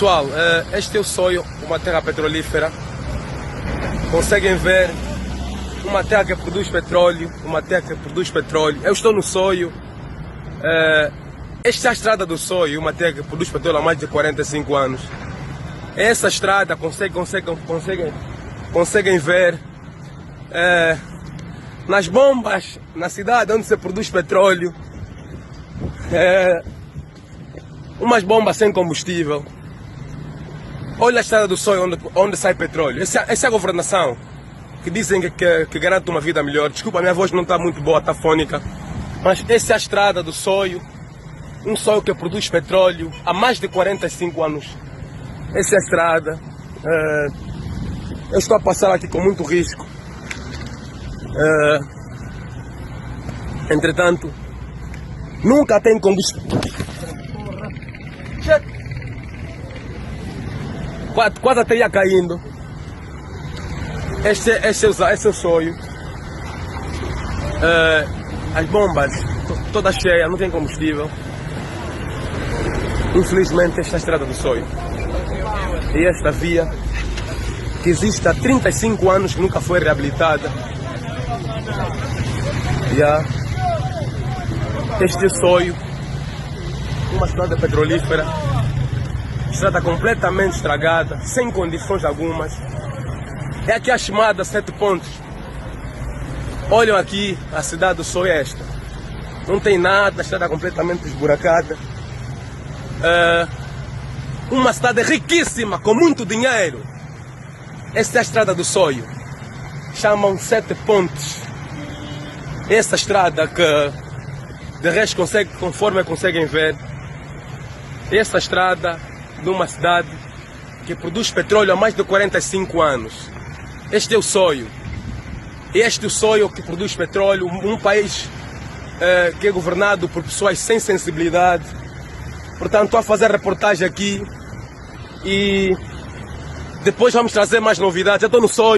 Pessoal, este é o Soio, uma terra petrolífera. Conseguem ver uma terra que produz petróleo, Eu estou no Soio. Esta é a estrada do Soio, uma terra que produz petróleo há mais de 45 anos. Essa estrada conseguem ver nas bombas, na cidade onde se produz petróleo, umas bombas sem combustível. Olha a estrada do Soio onde sai petróleo. Essa é a governação que dizem que garante uma vida melhor. Desculpa, a minha voz não está muito boa, está fônica. Mas essa é a estrada do Soio, um Soio que produz petróleo há mais de 45 anos. Essa é a estrada. Eu estou a passar aqui com muito risco. Entretanto, nunca tem combustível. Quase até ia caindo. Esse é o Soio. As bombas todas cheias, não tem combustível. Infelizmente, esta é a estrada do Soio. E esta via, que existe há 35 anos, que nunca foi reabilitada. Este é o Soio, uma estrada petrolífera. Estrada completamente estragada, sem condições algumas. É aqui a chamada 7 pontos. Olham aqui, a cidade do Soio é esta. Não tem nada, a estrada completamente esburacada. Uma cidade riquíssima, com muito dinheiro. Esta é a estrada do Soio. Chamam 7 pontos. Essa estrada que, de resto, conforme conseguem ver, essa estrada de uma cidade que produz petróleo há mais de 45 anos. Este é o Soio. Este é o Soio que produz petróleo, um país que é governado por pessoas sem sensibilidade. Portanto, estou a fazer reportagem aqui e depois vamos trazer mais novidades. Eu estou no Soio.